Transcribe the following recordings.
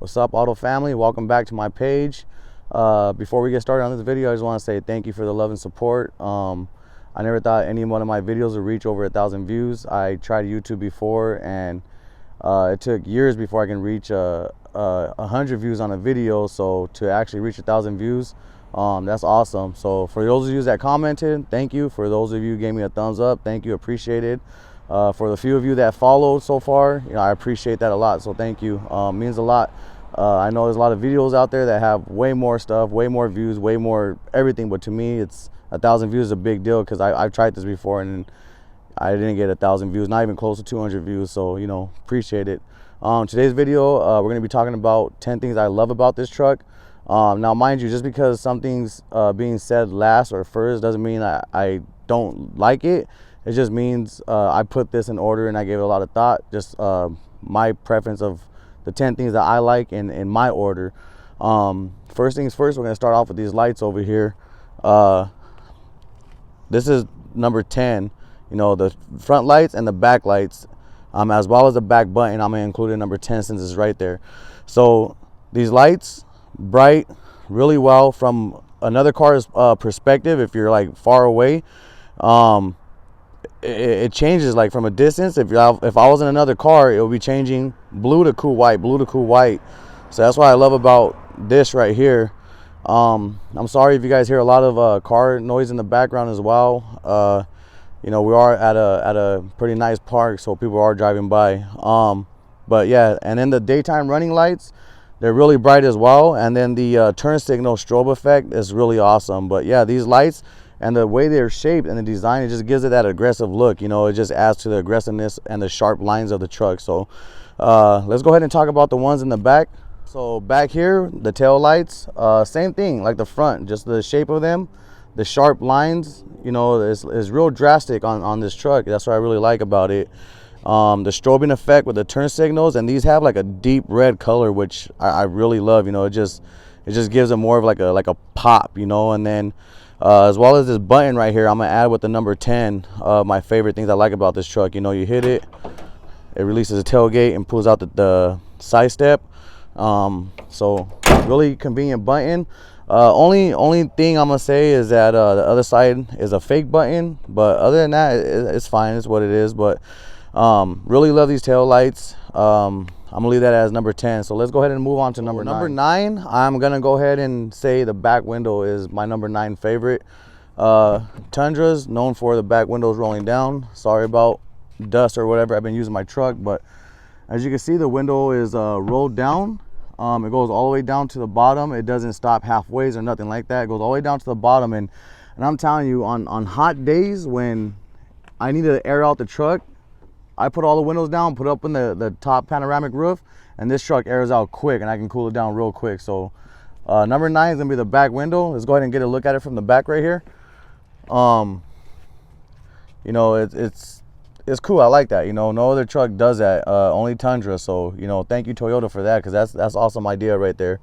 What's up, auto family? Welcome back to my page. Before we get started on this video, I just want to say thank you for the love and support. I never thought any one of my videos would reach over 1,000 views. I tried YouTube before, and it took years before I can reach 100 views on a video. So to actually reach 1,000 views, that's awesome. So for those of you that commented, thank you. For those of you who gave me a thumbs up, thank you, appreciate it. For the few of you that followed so far, I appreciate that a lot, so thank you. Means a lot. I know there's a lot of videos out there that have way more stuff, way more views, way more everything, but to me, it's 1,000 views is a big deal, because I've tried this before and I didn't get 1,000 views, not even close to 200 views, so appreciate it. Today's video, we're going to be talking about 10 things I love about this truck. Now mind you, just because something's being said last or first doesn't mean I don't like it. It just means I put this in order and I gave it a lot of thought. Just my preference of the 10 things that I like in my order. First things first, we're going to start off with these lights over here. This is number 10. The front lights and the back lights, as well as the back button, I'm going to include in number 10 since it's right there. So these lights, bright, really well from another car's perspective. If you're like far away, it changes like from a distance. If I was in another car, it would be changing blue to cool white, blue to cool white. So that's what I love about this right here. I'm sorry if you guys hear a lot of car noise in the background as well. We are at a pretty nice park, so people are driving by. But yeah, and then the daytime running lights, they're really bright as well. And then the turn signal strobe effect is really awesome. But yeah, these lights and the way they're shaped and the design, it just gives it that aggressive look. It just adds to the aggressiveness and the sharp lines of the truck. So let's go ahead and talk about the ones in the back. So back here, the tail lights, same thing like the front, just the shape of them, the sharp lines, is real drastic on this truck. That's what I really like about it. The strobing effect with the turn signals, and these have like a deep red color, which I really love. It just gives it more of like a pop, and then as well as this button right here, I'm gonna add with the number 10 my favorite things I like about this truck. You hit it, it releases the tailgate and pulls out the side step. So really convenient button. Only thing I'm gonna say is that the other side is a fake button, but other than that, it's fine. It's what it is. But really love these tail lights. I'm gonna leave that as number 10. So let's go ahead and move on to number 9. Number 9, I'm gonna go ahead and say the back window is my number 9 favorite. Tundras, known for the back windows rolling down. Sorry about dust or whatever. I've been using my truck, but as you can see, the window is rolled down. It goes all the way down to the bottom. It doesn't stop halfway or nothing like that. It goes all the way down to the bottom, and I'm telling you, on hot days when I need to air out the truck, I put all the windows down, put up in the top panoramic roof, and this truck airs out quick and I can cool it down real quick. So number 9 is gonna be the back window. Let's go ahead and get a look at it from the back right here. It's cool. I like that. No other truck does that, only Tundra. So thank you, Toyota, for that, because that's awesome idea right there.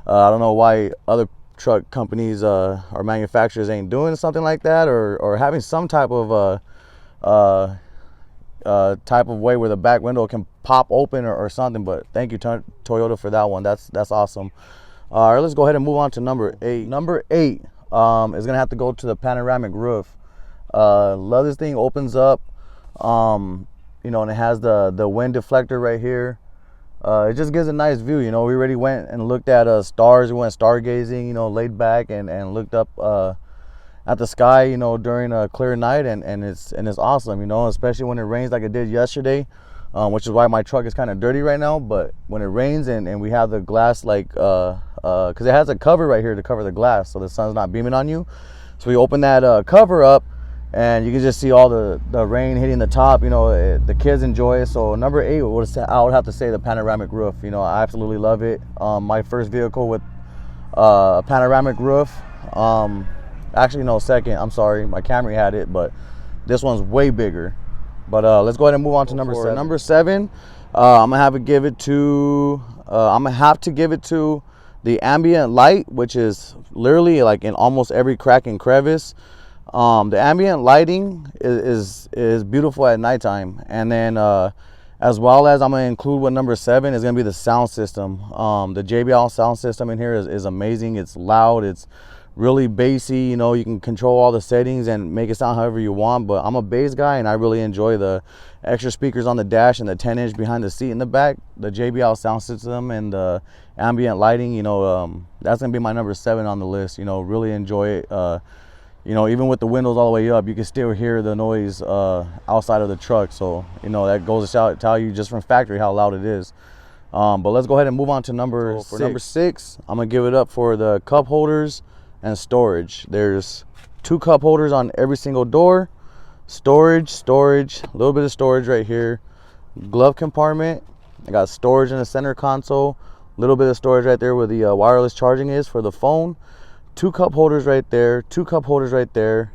I don't know why other truck companies or manufacturers ain't doing something like that, or having some type of way where the back window can pop open or something. But thank you, Toyota, for that one. That's awesome. All right, let's go ahead and move on to number 8. Number 8 is gonna have to go to the panoramic roof. Love this thing. Opens up, and it has the wind deflector right here. It just gives a nice view. We already went and looked at stars. We went stargazing, laid back and looked up at the sky, during a clear night, and it's awesome, especially when it rains like it did yesterday, which is why my truck is kind of dirty right now. But when it rains and we have the glass, because it has a cover right here to cover the glass, so the sun's not beaming on you. So we open that cover up, and you can just see all the rain hitting the top. The kids enjoy it. So number 8 I would have to say the panoramic roof. I absolutely love it. My first vehicle with a panoramic roof. Actually, no, second. I'm sorry, my Camry had it, but this one's way bigger. But let's go ahead and move on to number 7. Number 7, I'm gonna have to give it to the ambient light, which is literally like in almost every crack and crevice. The ambient lighting is beautiful at nighttime, and then As well as I'm going to include with number 7 is going to be the sound system. The JBL sound system in here is amazing. It's loud. It's really bassy. You know, you can control all the settings and make it sound however you want. But I'm a bass guy, and I really enjoy the extra speakers on the dash and the 10-inch behind the seat in the back. The JBL sound system and the ambient lighting, you know, that's going to be my number 7 on the list. You know, really enjoy it. You know, even with the windows all the way up, you can still hear the noise outside of the truck. So, you know, that goes to tell you just from factory how loud it is. But let's go ahead and move on to number 6. For number 6, I'm going to give it up for the cup holders and storage. There's 2 cup holders on every single door. Storage, a little bit of storage right here. Glove compartment. I got storage in the center console. A little bit of storage right there where the wireless charging is for the phone. 2 cup holders right there, 2 cup holders right there.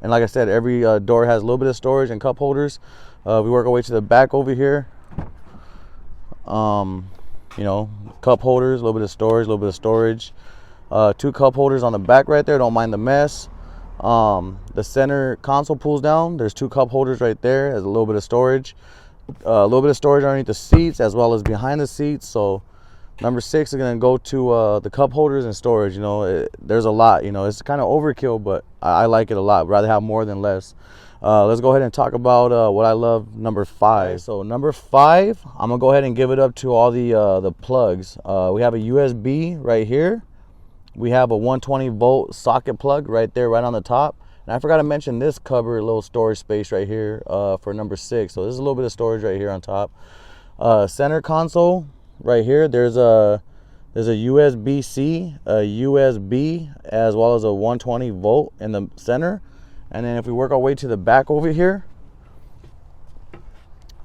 And like I said, every door has a little bit of storage and cup holders. We work our way to the back over here. You know, cup holders, a little bit of storage, a little bit of storage. 2 cup holders on the back right there, don't mind the mess. The center console pulls down. There's 2 cup holders right there. There's a little bit of storage. A little bit of storage underneath the seats as well as behind the seats. So number 6 is going to go to the cup holders and storage. You know, there's a lot. You know, it's kind of overkill, but I like it a lot. Rather have more than less. Let's go ahead and talk about what I love, number 5. So number 5, I'm going to go ahead and give it up to all the plugs. We have a USB right here. We have a 120-volt socket plug right there, right on the top. And I forgot to mention this cupboard, little storage space right here for number 6. So there's a little bit of storage right here on top. Center console. Right here, there's a USB-C, a USB, as well as a 120-volt in the center. And then if we work our way to the back over here,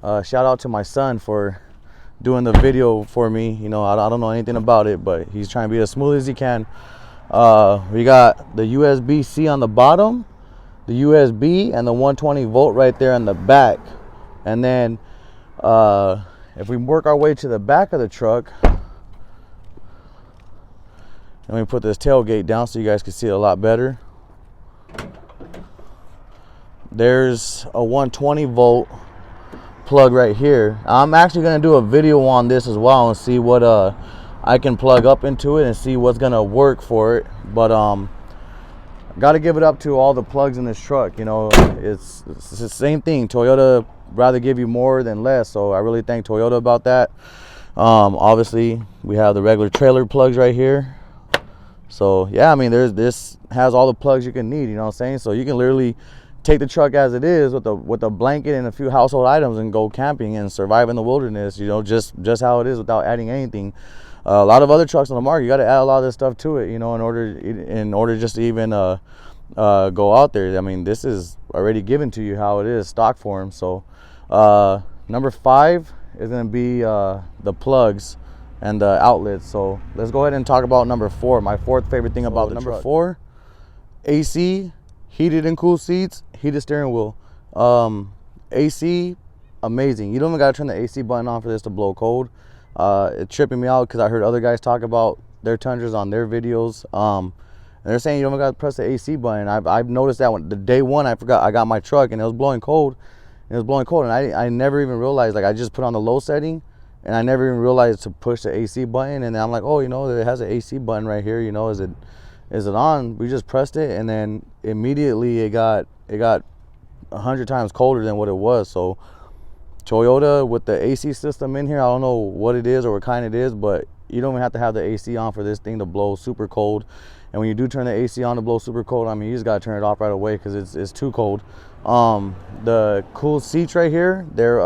shout out to my son for doing the video for me. You know, I don't know anything about it, but he's trying to be as smooth as he can. We got the USB-C on the bottom, the USB, and the 120-volt right there in the back. And then if we work our way to the back of the truck, let me put this tailgate down so you guys can see it a lot better. There's a 120-volt plug right here. I'm actually going to do a video on this as well and see what I can plug up into it and see what's going to work for it. But got to give it up to all the plugs in this truck. You know, it's the same thing. Toyota rather give you more than less, so I really thank Toyota about that. Obviously we have the regular trailer plugs right here. So yeah, I mean, this has all the plugs you can need, you know what I'm saying? So you can literally take the truck as it is with a blanket and a few household items and go camping and survive in the wilderness, you know, just how it is without adding anything. A lot of other trucks on the market, you got to add a lot of this stuff to it, you know, in order just to even go out there. I mean, this is already given to you how it is, stock form. So number 5 is going to be the plugs and the outlets. So let's go ahead and talk about number 4. My 4th favorite thing about the number truck. 4, AC, heated and cooled seats, heated steering wheel. AC, amazing. You don't even got to turn the AC button on for this to blow cold. It's tripping me out because I heard other guys talk about their Tundras on their videos. And they're saying you don't got to press the AC button. I've noticed that the day one I forgot I got my truck and it was blowing cold. And I never even realized, like, I just put on the low setting and I never even realized to push the AC button. And then I'm like, oh, you know, it has an AC button right here. You know, is it on? We just pressed it and then immediately it got 100 times colder than what it was. So Toyota with the AC system in here, I don't know what it is or what kind it is, but you don't even have to have the AC on for this thing to blow super cold. And when you do turn the AC on to blow super cold, I mean, you just got to turn it off right away because it's too cold. The cool seats right here, they're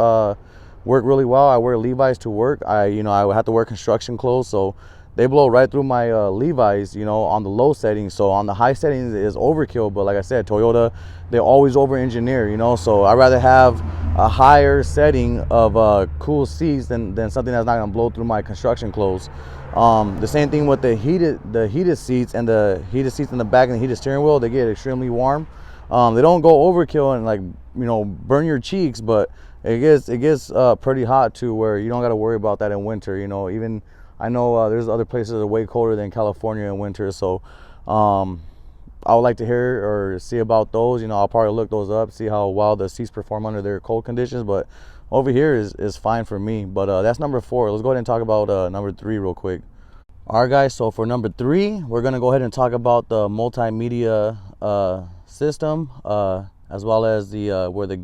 work really well. I wear Levi's to work. I have to wear construction clothes, so they blow right through my Levi's, you know, on the low settings. So on the high settings is overkill, but like I said, Toyota, they always over engineer, you know, so I'd rather have a higher setting of cool seats than something that's not gonna blow through my construction clothes. The same thing with the heated seats and the heated seats in the back and the heated steering wheel. They get extremely warm. They don't go overkill and, like, you know, burn your cheeks, but it gets pretty hot too, where you don't got to worry about that in winter. You know, even I know there's other places that are way colder than California in winter. So I would like to hear or see about those. You know, I'll probably look those up, see how well the seats perform under their cold conditions. But over here is fine for me. But that's number 4. Let's go ahead and talk about number 3 real quick. All right, guys, so for number 3, we're gonna go ahead and talk about the multimedia system, as well as the where the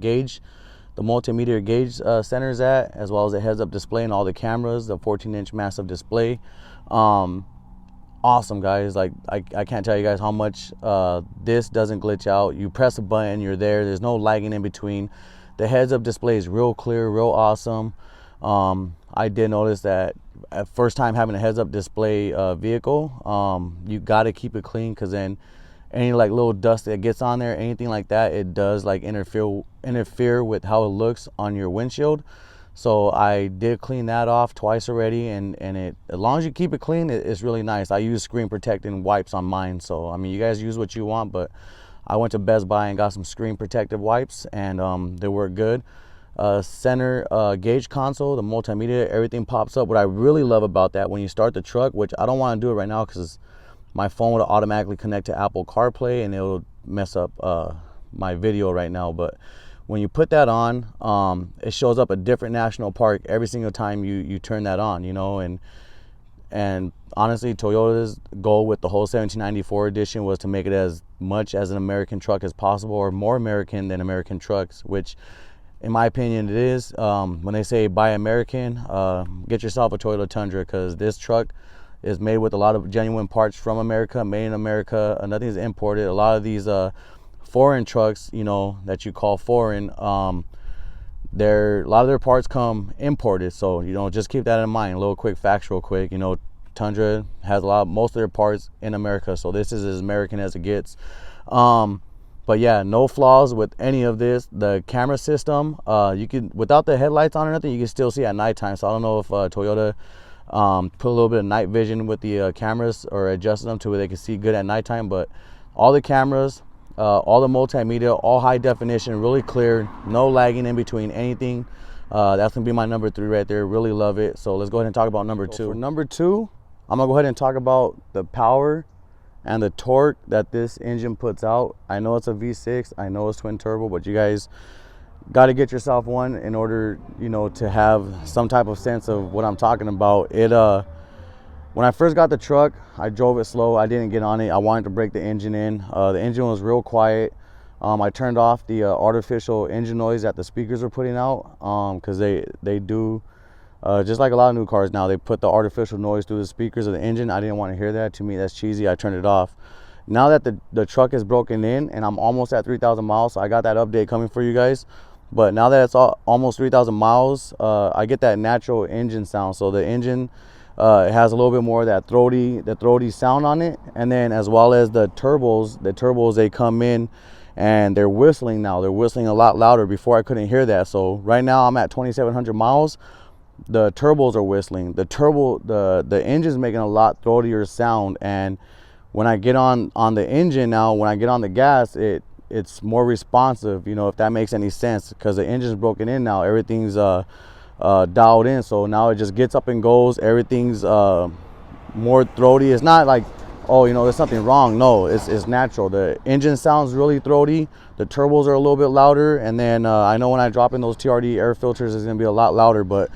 multimedia gauge center is at, as well as the heads-up display and all the cameras, the 14-inch massive display. Awesome, guys. Like I can't tell you guys how much this doesn't glitch out. You press a button, you're there. There's no lagging in between. The heads-up display is real clear, real awesome. I did notice that at first time having a heads-up display vehicle, you got to keep it clean, because then any like little dust that gets on there, anything like that, it does like interfere with how it looks on your windshield. So I did clean that off twice already, and it, as long as you keep it clean, it's really nice. I use screen protecting wipes on mine, so I mean, you guys use what you want, but I went to Best Buy and got some screen protective wipes, and they work good. Center gauge console, the multimedia, everything pops up. What I really love about that, when you start the truck, which I don't want to do it right now because my phone would automatically connect to Apple CarPlay and it'll mess up my video right now, but when you put that on, it shows up a different national park every single time you turn that on, you know. And honestly, Toyota's goal with the whole 1794 edition was to make it as much as an American truck as possible, or more American than American trucks, which in my opinion it is. When they say buy American, get yourself a Toyota Tundra, because this truck is made with a lot of genuine parts from America, made in America. Nothing is imported. A lot of these foreign trucks, you know, that you call foreign, a lot of their parts come imported. So, you know, just keep that in mind. A little quick facts real quick. You know, Tundra has most of their parts in America, so this is as American as it gets. But yeah, no flaws with any of this. The camera system, you can, without the headlights on or nothing, you can still see at nighttime. So I don't know if Toyota put a little bit of night vision with the cameras, or adjusted them to where they can see good at nighttime. But all the cameras, all the multimedia, all high definition, really clear, no lagging in between anything. That's gonna be my number 3 right there. Really love it. So let's go ahead and talk about number 2. For number 2, I'm gonna go ahead and talk about the power and the torque that this engine puts out. I know it's a V6, I know it's twin turbo, but you guys got to get yourself one in order, you know, to have some type of sense of what I'm talking about. When I first got the truck, I drove it slow. I didn't get on it. I wanted to break the engine in. The engine was real quiet. I turned off the artificial engine noise that the speakers were putting out, because they do, just like a lot of new cars now, they put the artificial noise through the speakers of the engine. I didn't want to hear that. To me, that's cheesy. I turned it off. Now that the truck is broken in and I'm almost at 3,000 miles, so I got that update coming for you guys. But now that it's almost 3,000 miles, I get that natural engine sound. So the engine, it has a little bit more of that throaty sound on it. And then as well as the turbos, they come in and they're whistling now. They're whistling a lot louder. Before I couldn't hear that. So right now I'm at 2,700 miles. The turbos are whistling. The engine's making a lot throatier sound. And when I get on the engine now, when I get on the gas, it's more responsive, you know, if that makes any sense, because the engine's broken in now. Everything's dialed in, so now it just gets up and goes. Everything's more throaty. It's not like, oh, you know, there's something wrong. No, it's natural. The engine sounds really throaty. The turbos are a little bit louder, and then I know when I drop in those TRD air filters, it's gonna be a lot louder. But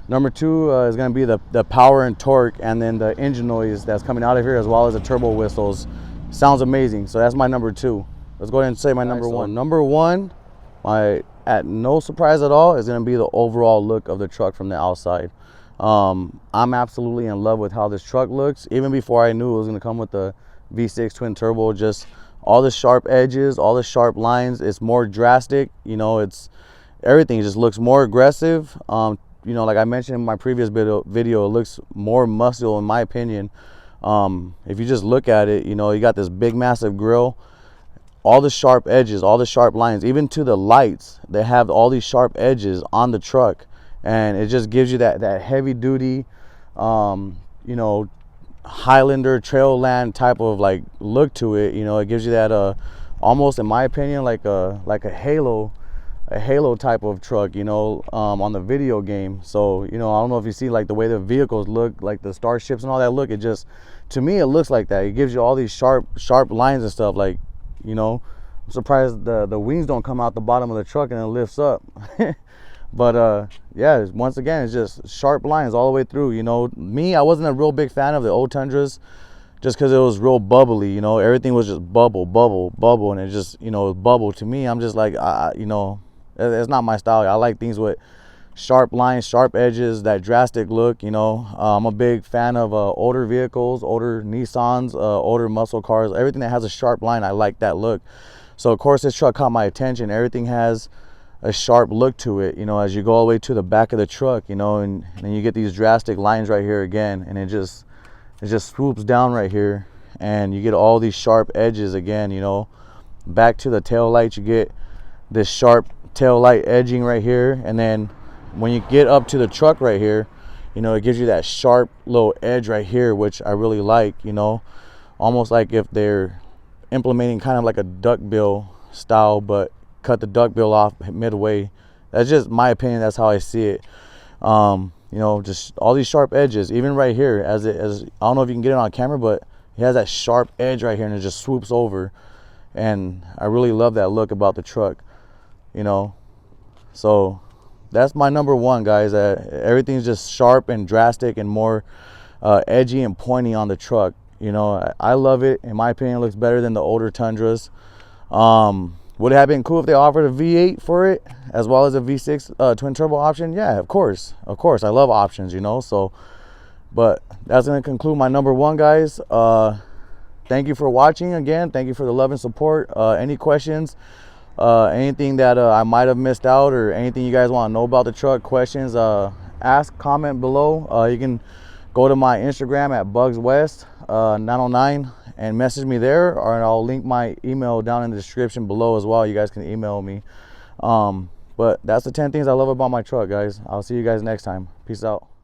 number 2 is gonna be the power and torque, and then the engine noise that's coming out of here, as well as the turbo whistles. Sounds amazing. So that's my number 2. Let's go ahead and say my number 1. Number 1, at no surprise at all, is going to be the overall look of the truck from the outside. I'm absolutely in love with how this truck looks. Even before I knew it was going to come with the V6 twin turbo, just all the sharp edges, all the sharp lines. It's more drastic. You know, everything just looks more aggressive. You know, like I mentioned in my previous video, it looks more muscle in my opinion. If you just look at it, you know, you got this big massive grille, all the sharp edges, all the sharp lines, even to the lights, they have all these sharp edges on the truck, and it just gives you that heavy duty, you know, Highlander Trailland type of like look to it. You know, it gives you that almost, in my opinion, like a Halo type of truck, you know, on the video game. So, you know, I don't know if you see like the way the vehicles look, like the starships and all that look. It just, to me, it looks like that. It gives you all these sharp lines and stuff. Like, you know, I'm surprised the wings don't come out the bottom of the truck and it lifts up. But yeah, once again, it's just sharp lines all the way through. You know, me, I wasn't a real big fan of the old Tundras, just because it was real bubbly. You know, everything was just bubble, bubble, bubble, and it just, you know, bubble. To me, I'm just like, you know, it's not my style. I like things with sharp lines, sharp edges, that drastic look. You know, I'm a big fan of older vehicles, older Nissans, older muscle cars. Everything that has a sharp line, I like that look. So of course this truck caught my attention. Everything has a sharp look to it, you know, as you go all the way to the back of the truck, you know, and you get these drastic lines right here again, and it just swoops down right here, and you get all these sharp edges again, you know. Back to the tail lights, you get this sharp tail light edging right here, and then when you get up to the truck right here, you know, it gives you that sharp little edge right here, which I really like, you know, almost like if they're implementing kind of like a duckbill style, but cut the duckbill off midway. That's just my opinion. That's how I see it. You know, just all these sharp edges, even right here, as I don't know if you can get it on camera, but it has that sharp edge right here, and it just swoops over, and I really love that look about the truck, you know. So that's my number one, guys. Everything's just sharp and drastic and more edgy and pointy on the truck. You know, I love it. In my opinion, it looks better than the older Tundras. Would it have been cool if they offered a V8 for it as well as a V6 twin turbo option? Yeah, of course. Of course. I love options, you know. So, but that's going to conclude my number one, guys. Thank you for watching again. Thank you for the love and support. Any questions, anything that I might have missed out, or anything you guys want to know about the truck, questions, ask, comment below. You can go to my Instagram at bugswest909 and message me there, or I'll link my email down in the description below as well. You guys can email me. But that's the 10 things I love about my truck, guys. I'll see you guys next time. Peace out.